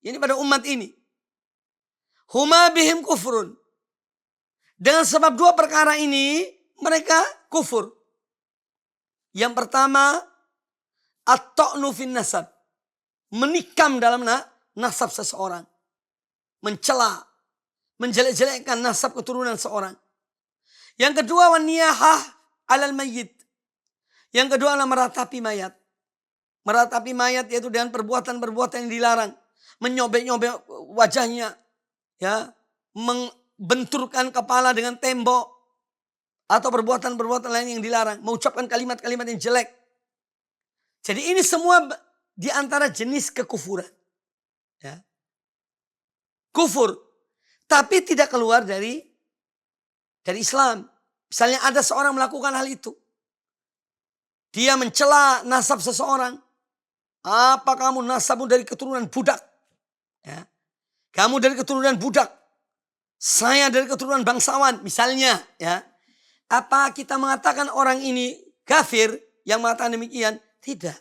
ini pada umat ini. Huma bihim kufrun. Dengan sebab dua perkara ini mereka kufur. Yang pertama, at-ta'nu fin nasab. Menikam dalam nasab seseorang. Mencela, menjelek-jelekkan nasab keturunan seorang. Yang kedua, waniyahah alal mayyit. Yang kedua adalah meratapi mayat. Meratapi mayat yaitu dengan perbuatan-perbuatan yang dilarang. Menyobek-nyobek wajahnya. Ya, membenturkan kepala dengan tembok. Atau perbuatan-perbuatan lain yang dilarang. Mengucapkan kalimat-kalimat yang jelek. Jadi ini semua di antara jenis kekufuran. Ya. Kufur. Tapi tidak keluar dari Islam. Misalnya ada seorang melakukan hal itu. Dia mencela nasab seseorang. Apa kamu nasabmu dari keturunan budak? Ya. Kamu dari keturunan budak. Saya dari keturunan bangsawan. Misalnya. Ya. Apa kita mengatakan orang ini kafir yang mengatakan demikian? Tidak.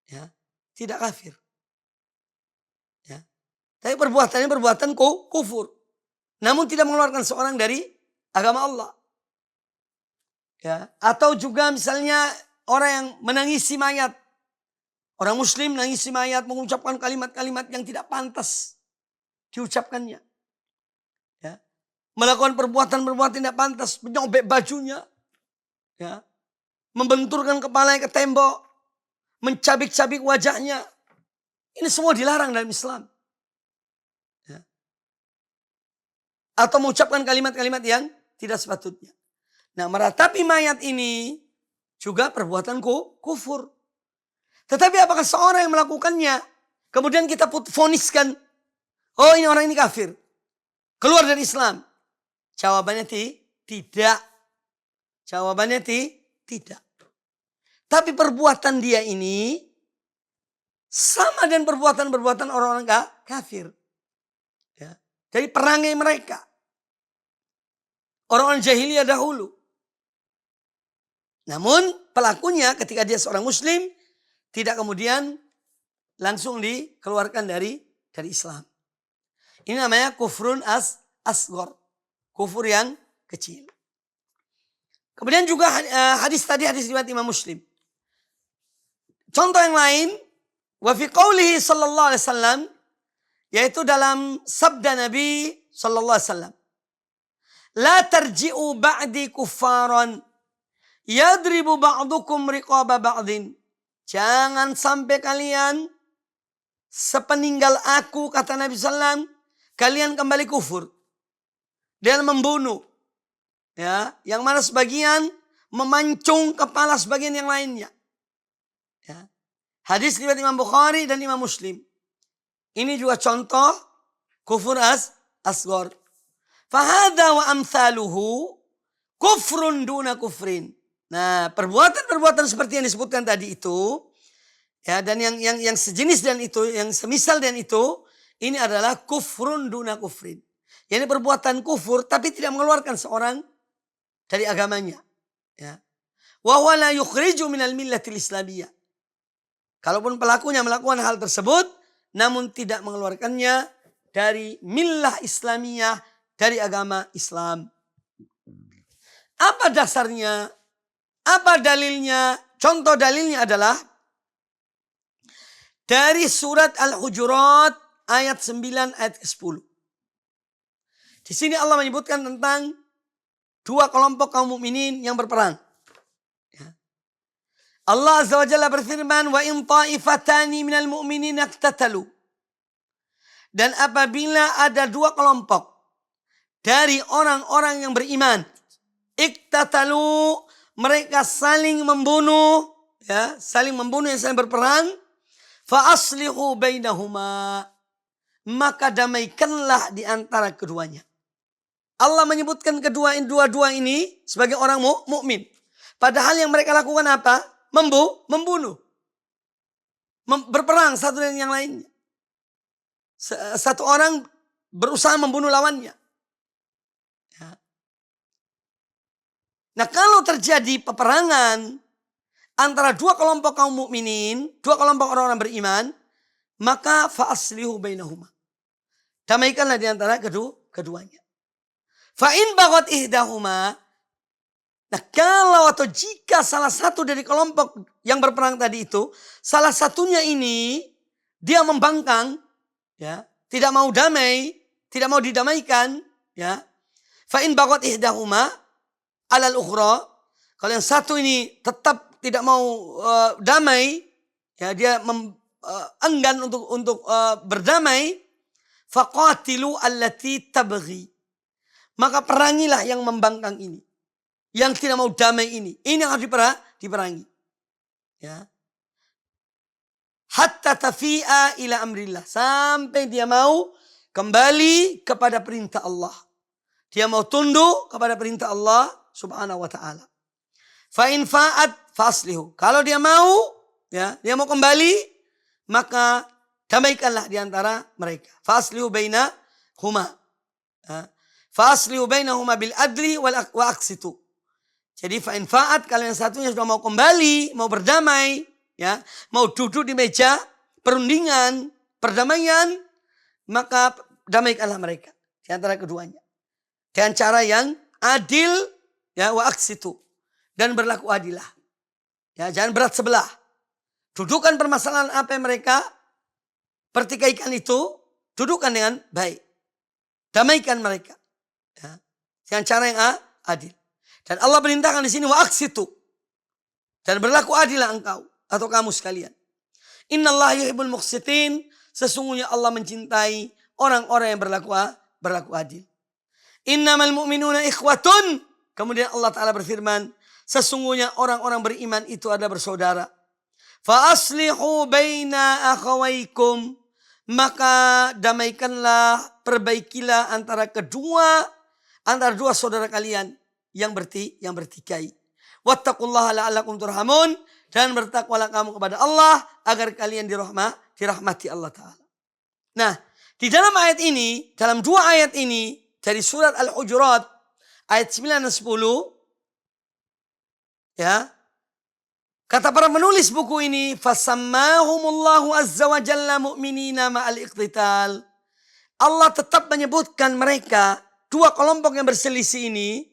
Ya, tidak kafir. Ya. Tapi perbuatannya perbuatan kufur. Namun tidak mengeluarkan seorang dari agama Allah. Ya. Atau juga misalnya orang yang menangisi mayat. Orang muslim menangisi mayat, mengucapkan kalimat-kalimat yang tidak pantas diucapkannya. Ya. Melakukan perbuatan-perbuatan tidak pantas, menyobek bajunya. Ya. Membenturkan kepalanya ke tembok, mencabik-cabik wajahnya. Ini semua dilarang dalam Islam. Ya. Atau mengucapkan kalimat-kalimat yang tidak sepatutnya. Nah, meratapi mayat ini juga perbuatan kufur. Tetapi apakah seorang yang melakukannya, kemudian kita voniskan, oh ini orang ini kafir, keluar dari Islam? Jawabannya tidak. Jawabannya tidak. Tapi perbuatan dia ini sama dengan perbuatan-perbuatan orang-orang kafir. Ya. Dari perangai mereka. Orang-orang jahiliyah dahulu. Namun pelakunya ketika dia seorang muslim, tidak kemudian langsung dikeluarkan dari Islam. Ini namanya kufrun asghar. Kufur yang kecil. Kemudian juga hadis riwayat Imam Muslim. Contoh yang lain, wa fi qaulihi sallallahu alaihi wasallam, yaitu dalam sabda Nabi sallallahu alaihi wasallam. La tarji'u ba'di kuffaran yadribu ba'dukum riqaba ba'din. Jangan sampai kalian sepeninggal aku, kata Nabi SAW, kalian kembali kufur dan membunuh. Ya, yang mana sebagian memancung kepala sebagian yang lainnya. Ya. Hadis riwayat Imam Bukhari dan Imam Muslim. Ini juga contoh kufur asghar. Fahada wa amthaluhu kufrun duna kufrin. Nah, perbuatan-perbuatan seperti yang disebutkan tadi itu, ya, dan yang sejenis dan itu, yang semisal dan itu, ini adalah kufrun duna kufrin. Ini perbuatan kufur tapi tidak mengeluarkan seorang dari agamanya. Ya. Wa huwa la yukhriju minal millatil islamiyah. Kalaupun pelakunya melakukan hal tersebut, namun tidak mengeluarkannya dari millah islamiyah, dari agama Islam. Apa dasarnya? Apa dalilnya? Contoh dalilnya adalah dari surat Al-Hujurat ayat 9 ayat 10. Di sini Allah menyebutkan tentang dua kelompok kaum mukminin yang berperang. Ya. Allah Azza wa Jalla berfirman, wa in ta'ifatani minal mu'minin iqtatalu. Dan apabila ada dua kelompok dari orang-orang yang beriman, iqtatalu, mereka saling membunuh, ya, saling membunuh yang saling berperang, fa aslihu bainahuma, maka damaikanlah di antara keduanya. Allah menyebutkan dua-dua ini sebagai orang mukmin. Padahal yang mereka lakukan apa? Membunuh. Berperang satu dengan yang lainnya. Satu orang berusaha membunuh lawannya. Ya. Nah, kalau terjadi peperangan antara dua kelompok kaum mukminin, dua kelompok orang-orang beriman, maka fa aslihu bainahuma. Damaikanlah di antara keduanya. Fa in baghat ihdahuma. Nah, kalau atau jika salah satu dari kelompok yang berperang tadi itu, salah satunya ini dia membangkang, ya, tidak mau damai, tidak mau didamaikan, ya. Fa in baghat ihdahuma alal ukhra, kalau yang satu ini tetap tidak mau damai, ya, dia enggan untuk berdamai, faqatilu allati tabghi, maka perangilah yang membangkang ini, yang tidak mau damai ini. Ini yang harus diperangi. Ya. Hatta tafi'a ila amrillah, sampai dia mau kembali kepada perintah Allah. Dia mau tunduk kepada perintah Allah Subhanahu wa ta'ala. Fa in fa'at faslihu. Kalau dia mau, ya, dia mau kembali, maka damaikanlah di antara mereka. Faslihu bainahuma. Ya. Faslihu bainahuma bil adli wa aqsitu. Jadi fa'in fa'at, kalau yang satunya sudah mau kembali, mau berdamai, ya, mau duduk di meja perundingan, perdamaian, maka damaikanlah mereka di antara keduanya dengan cara yang adil, ya, wa aqsitu, dan berlaku adilah. Ya, jangan berat sebelah. Dudukan permasalahan apa yang mereka pertikaikan itu, dudukan dengan baik. Damaikan mereka. Ya, dengan cara yang adil. Dan Allah perintahkan di sini wa aqsitu, dan berlaku adilah engkau atau kamu sekalian. Innallaha yuhibbul muqsitin, sesungguhnya Allah mencintai orang-orang yang berlaku adil. Innamal mu'minuna ikhwatun, kemudian Allah Ta'ala berfirman, sesungguhnya orang-orang beriman itu adalah bersaudara. Fa aslihu baina akhawaikum, maka damaikanlah, perbaikilah antara dua saudara kalian yang bertikai. Wattaqullaha la'allakum turhamun, dan bertakwalah kamu kepada Allah agar kalian dirahmati Allah Ta'ala. Nah, di dalam ayat ini, dalam dua ayat ini dari surat Al-Hujurat ayat 9 dan 10, ya, kata para penulis buku ini, fasammahumullahu azza wa jalla mu'minina ma'al iqtital. Allah tetap menyebutkan mereka, dua kelompok yang berselisih ini,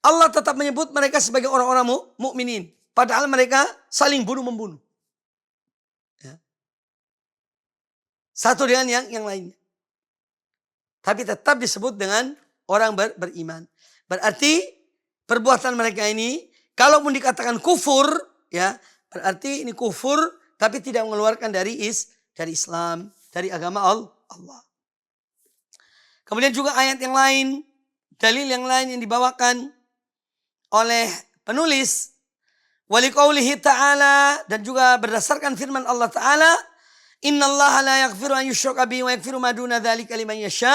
Allah tetap menyebut mereka sebagai orang-orang mukminin, padahal mereka saling bunuh-membunuh. Ya. Satu dengan yang lainnya. Tapi tetap disebut dengan orang beriman. Berarti perbuatan mereka ini, kalaupun dikatakan kufur, ya, berarti ini kufur, tapi tidak mengeluarkan dari Islam, dari agama Allah. Kemudian juga ayat yang lain, dalil yang lain yang dibawakan oleh penulis, waliqaulihi ta'ala, dan juga berdasarkan firman Allah Ta'ala, innallaha la yaghfiru an yushraka bihi wa yaghfiru ma duna dzalika liman yasha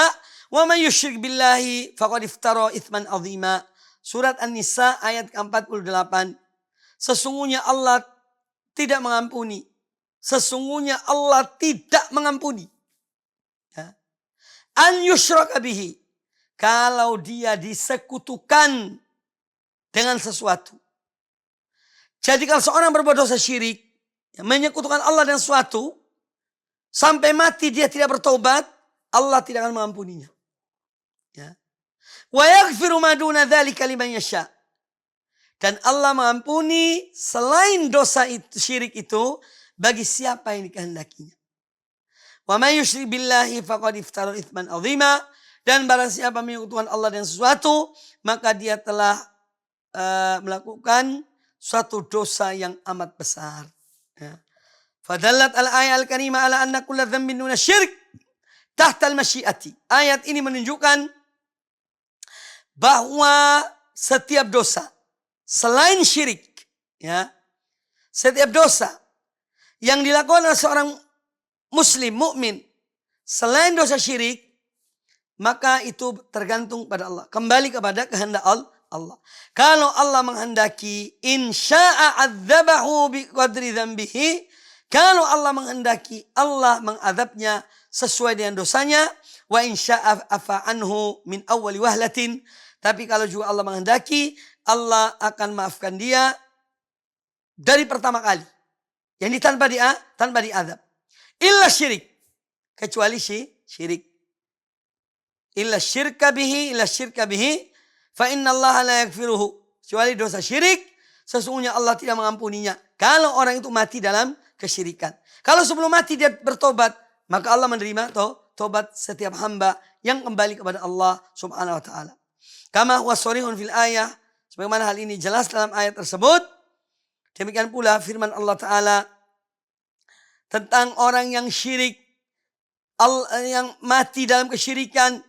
wa man yusyrik billahi faqad iftara itsman azima. Surat An-Nisa ayat ke-48. Sesungguhnya Allah tidak mengampuni. Sesungguhnya Allah tidak mengampuni. Ya. An yushraka bihi, kalau dia disekutukan dengan sesuatu. Jadi kalau seorang berbuat dosa syirik, ya, menyekutukan Allah dengan sesuatu, sampai mati dia tidak bertobat, Allah tidak akan mengampuninya. Ya. Wa yaghfiru ma duna dzalika liman yasha. Dan Allah mengampuni selain dosa itu, syirik itu, bagi siapa yang dikehendakinya. Wa may yusyrik billahi faqad iftara itsman azima, dan barang siapa menyekutukan Allah dengan sesuatu, maka dia telah melakukan suatu dosa yang amat besar. Ya. Fadallat al-ayat al-karimah ala anna kulla dhanbin duna syirk tahta al-masyiati. Ayat ini menunjukkan bahwa setiap dosa selain syirik, ya, setiap dosa yang dilakukan oleh seorang muslim mukmin selain dosa syirik, maka itu tergantung pada Allah, kembali kepada kehendak Allah. Kalau Allah menghendaki, insya'a adzabahu biqadri dzambihi, kalau Allah menghendaki, Allah mengadabnya sesuai dengan dosanya. Wa insya'a afa anhu min awwali wahlatin, tapi kalau juga Allah menghendaki, Allah akan maafkan dia dari pertama kali, yang tanpa diadab. Illa syirik, kecuali syirik. Illa syirka bihi fa inna Allah la yaghfiruhu, kecuali dosa syirik, sesungguhnya Allah tidak mengampuninya kalau orang itu mati dalam kesyirikan. Kalau sebelum mati dia bertobat, maka Allah menerima tobat setiap hamba yang kembali kepada Allah Subhanahu wa taala. Kama huwa sharihun fil ayah, sebagaimana hal ini jelas dalam ayat tersebut. Demikian pula firman Allah Taala tentang orang yang syirik, yang mati dalam kesyirikan,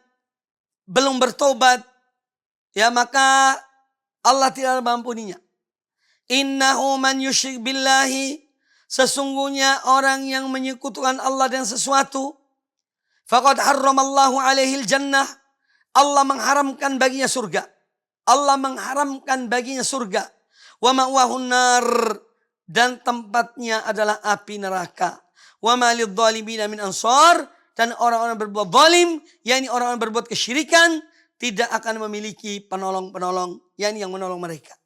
belum bertobat, ya, maka Allah tidak mengampuninya. Innahu man yusyrik billahi, sesungguhnya orang yang menyekutukan Allah dengan sesuatu, faqad harramallahu alaihil jannah, Allah mengharamkan baginya surga. Allah mengharamkan baginya surga. Wa ma'wahun nar, dan tempatnya adalah api neraka. Wa ma lidzalimina min ansar, dan orang-orang berbuat zalim, yakni orang-orang berbuat kesyirikan, tidak akan memiliki penolong-penolong, yakni yang menolong mereka.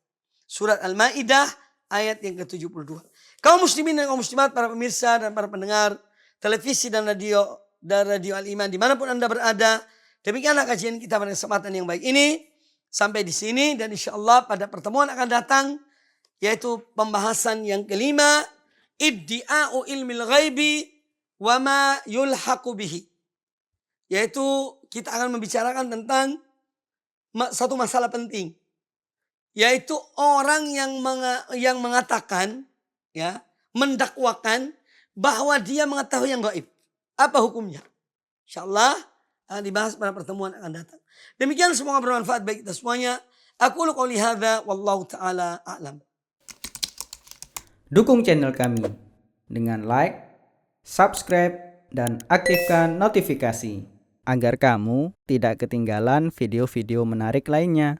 Surat Al-Maidah ayat yang ke-72. Kaum muslimin dan kaum muslimat, para pemirsa dan para pendengar televisi dan radio Al-Iman dimanapun Anda berada, demikianlah kajian kita pada kesempatan yang baik ini. Sampai di sini, dan insya Allah pada pertemuan akan datang, yaitu pembahasan yang kelima, iddi'a'u ilmil ghaibi wa ma yulhaqu bihi. Yaitu kita akan membicarakan tentang satu masalah penting, yaitu orang yang mengatakan, ya, mendakwakan bahwa dia mengetahui yang gaib. Apa hukumnya? Insyaallah akan dibahas pada pertemuan akan datang. Demikian, semoga bermanfaat bagi kita semuanya. Aqulu qouli hadza wallahu taala a'lam. Dukung channel kami dengan like, subscribe, dan aktifkan notifikasi agar kamu tidak ketinggalan video-video menarik lainnya.